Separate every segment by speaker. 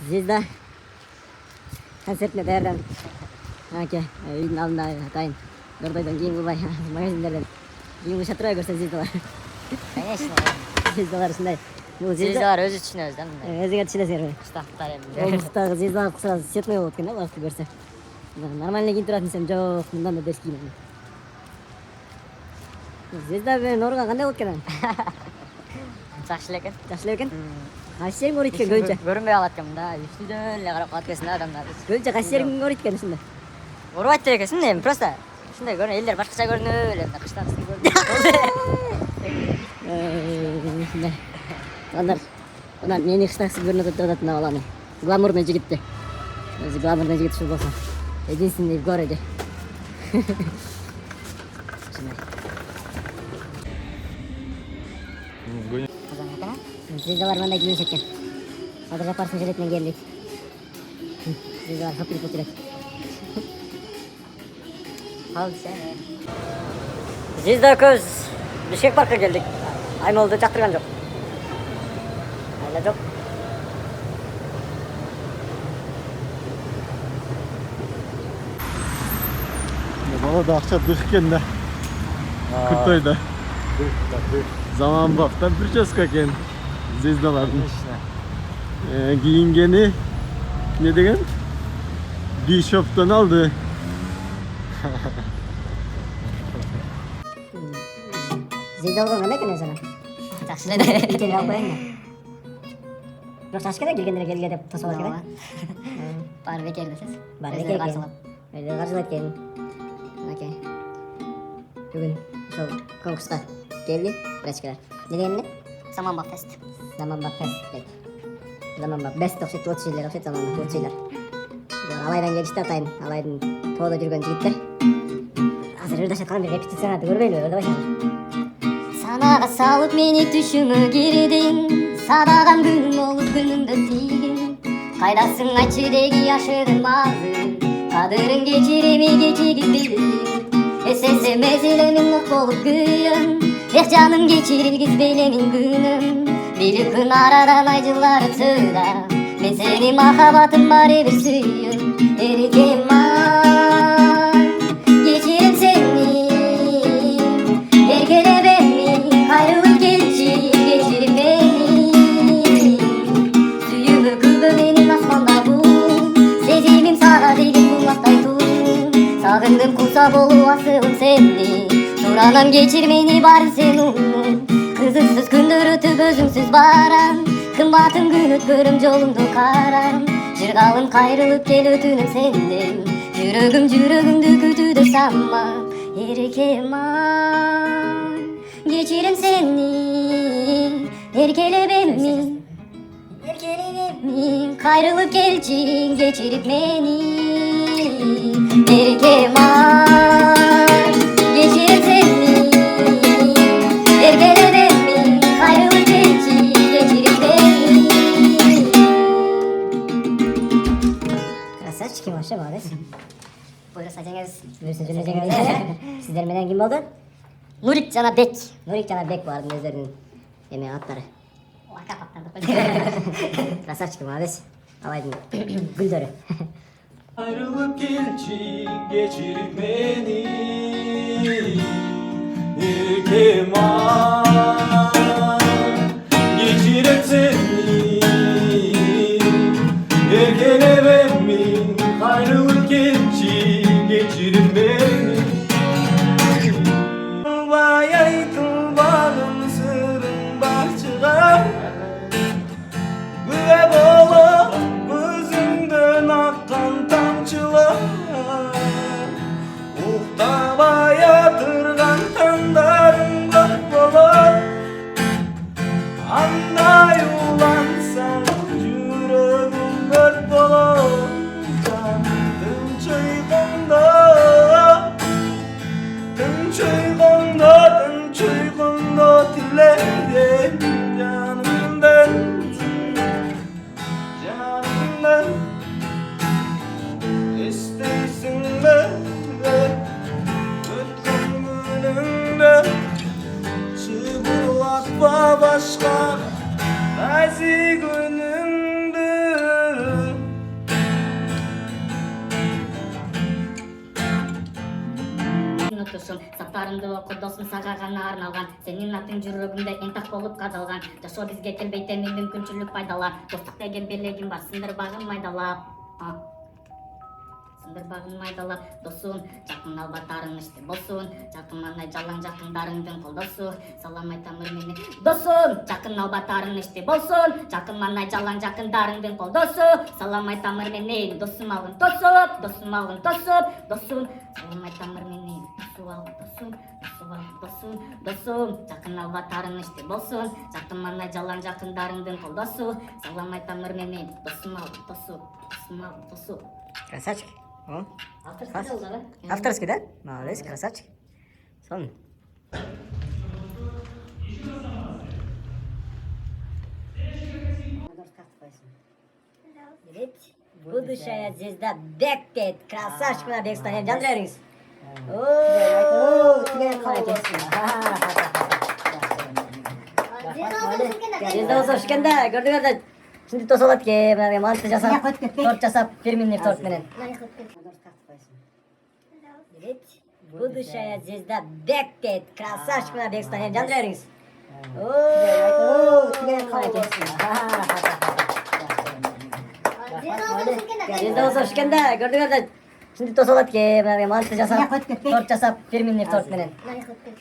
Speaker 1: Звезда концертіне даярданып аке үйдің алдында атайын дордойдон кийин кылбай магазиндерден кийин кыша турбай көрсө звездалар.
Speaker 2: Конечно.
Speaker 1: Звездалар ушундай. Бул
Speaker 2: Звездалар өзү түшүнөбүз да мындай.
Speaker 1: өзүңөр түшүнөсүңөрбү?
Speaker 2: Штаттар эми.
Speaker 1: Облустагы звездалар сразу светлый болот экен да буларды көрсө. Нормально кийинип турат десем жок, мындан да дес кийинем. Звезда менен ооруган кандай болот экен анан?
Speaker 2: Жакшы эле экен.
Speaker 1: Жакшы эле экен? Кайсы жериң ооруйт экен көбүнчө?
Speaker 2: Көрүнбөй калат экен мында. Үстүдөн эле карап калат экенсиң да адамдар.
Speaker 1: Көбүнчө кайсы жериң ооруйт экен ушунда?
Speaker 2: Оорубайт деле экенсиң эми просто ушундай көрүнөт. Элдер башкача көрүнөт эле мында кыштан ысып көрүнөт.
Speaker 1: Ушундай. Туугандар, мына мени кыштан ысып көрүнөт деп атат мына баланы. Гламурный жигитти. Өзү гламурный жигит ушул болсо. Единственный в городе. Звездалар мындай кийинишет экен. Садыр Жапаровдун жилетинен келдик. Звездалар хапилип болуп жүрөт.
Speaker 2: Ал сен.
Speaker 1: Звезда экөөбүз Бишкек паркка келдик. Аймолду жактырган жок. Айла жок.
Speaker 3: Балада акча дых экен да. Кыртайда. Заманбапта прическа экен. Звездалардын. Кийингени не деген? Бишоптон алды.
Speaker 1: Звезда болгон кандай экен өзү анан?
Speaker 2: Жакшы эле.
Speaker 1: Икени алып коеюн да. Бирок жакшы экен да, келгендер келге деп тосуп алат экен.
Speaker 2: Баары бекер десез.
Speaker 1: Баары
Speaker 2: Өздөрү
Speaker 1: бекер
Speaker 2: каржылап.
Speaker 1: Өздөрү каржылайт экен. Оке. Бүгүн ошол конкурска келди прачкалар. Не деген эле?
Speaker 2: Заманбап фест.
Speaker 1: Заманбап фест дейт. Заманбап бест окшойт, лучшийлер окшойт, заманбап лучшийлер. Алайдан келишти атайын, алайдын тоодо жүргөн жигиттер. Азыр ырдашат калган бир репетицияны көрбөйлүбү, ырдабайсыңбы?
Speaker 2: Санага салып мени түшүмө кирдиң. Садаган күнүм болуп күнүмдө тийгин. Кайдасың айтчы деги ашыгын мазын. Кадырын кечиреме кечигип билдим. Эсесе мезелемин ок болуп күйөм. Эх жаным кечирилгизбейленин күнүм. Билип күн арадан ай жылдары тыда. Мен сени махаббатым баары бир сүйөм. Эркем ай кечирем сени. Эркелебе мени кайрылып келчи кечирип мени. Сүйүүмө күбө менин асманда бул. Сезимим сага деген булактай туу. Сагындым куса болуп асылым сени. Туранам кечир мени баарын сен унут. Кызыксыз күндөр өтүп өзүңсүз барам. Кымбатым күн өткөрүм жолумду карам. Жыргалым кайрылып кел өтүнүм сенден. Жүрөгүмдү күтүүдө саммап. Эркем ай кечирем сени. Эркелебе мени. Кайрылып келчи кечирип мени. Эркем ай кечирем сени. Эркелебе мени. Кайрылып келчи кечирип мени.
Speaker 1: Красавчики, вообще молодец.
Speaker 2: Буйруса жеңебиз.
Speaker 1: Сиздер менен ким болду?
Speaker 2: Нурик жана Бек.
Speaker 1: Нурик жана Бек булардын өздөрүнүн эме аттары. Красавчики, молодец. Алайдын гүлдөрү.
Speaker 4: Ayrılıp gelçi geçirip beni Kemal geçirip seni Erkelememin ayrılıp gelçi geçirip beni Bayaytın bağım sırrın bahçığa Güve bolu gözümden akkan tamçılar Uhtaba yatırgan tandarım bak bolar
Speaker 2: каттарыңды оку досум, сага гана арналган. Сенин атың жүрөгүмдө энтак болуп кадалган. Жашоо бизге келбейт эми мүмкүнчүлүк пайдалар. Достук деген белегим бар, сындырбагын майдалап. Сындырбагын майдалап, досум, жакын албатарың иште болсун. Жакын мандай жалаң жакындарыңдын колдосу. Салам айтамыр мени. Досум, жакын албатарың иште болсун. Жакын мандай жалаң жакындарыңдын колдосу. Салам айтамыр мени. Досум алгын тосуп, досум алгын тосуп. Досум, салам айтамыр мени. Досум алгын тосуп, досум алгын тосуп. Досум, жакын албатарың иште болсун. Жакын мандай жалаң жакындарыңдын колдосу. Салам айтамыр мени. Досум алгын тосуп, досум алгын тосуп.
Speaker 1: Красавчик. О,
Speaker 2: Авторский да?
Speaker 1: авторский, да? Молодец, красавчик. Сон. Будущая звезда Бекпет. Красавчик, мына Бекстан, эми жандыра бериңиз. Тигерен калай экенсиң. Звезда болсо ушкенде, көрдүңөр да. Şimdi toz olat ki, böyle mantı jasap, tort jasap, фирменный торт менен. Evet, будущая звезда Бекпет. Красавчик, мына Бекстан, эми жандыра бериңиз. Тигерен калай экенсиң. Звезда болсо ушкенде, көрдүңөр да. Şimdi toz olat ki, böyle mantı jasap, tort jasap, фирменный торт менен.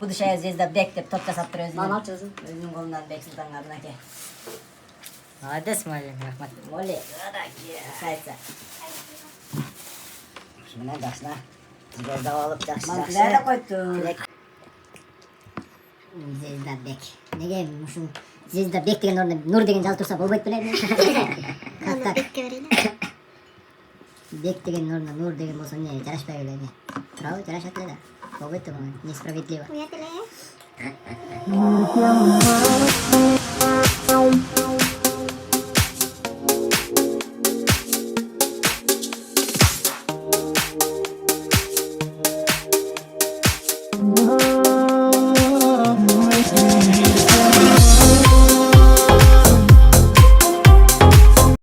Speaker 1: Будущая звезда Бек деп торт жасап тур өзүнүн колунан Бексултанга мынакей. Молодец, Молли, рахмат. Молли, красавица. Мына жакшына. Звезда болуп жакшы. Мантилер да койду. Звезда Бек. Неге ушул Звезда Бек деген ордуна Нур деген жазып турса болбойт беле?
Speaker 5: Аны Бекке берели.
Speaker 1: Бек деген ордуна Нур деген болсо эмне жарашпай беле? Туурабы? Жарашат эле да. Болбойт да бул. Несправедливо.
Speaker 5: Уят эле.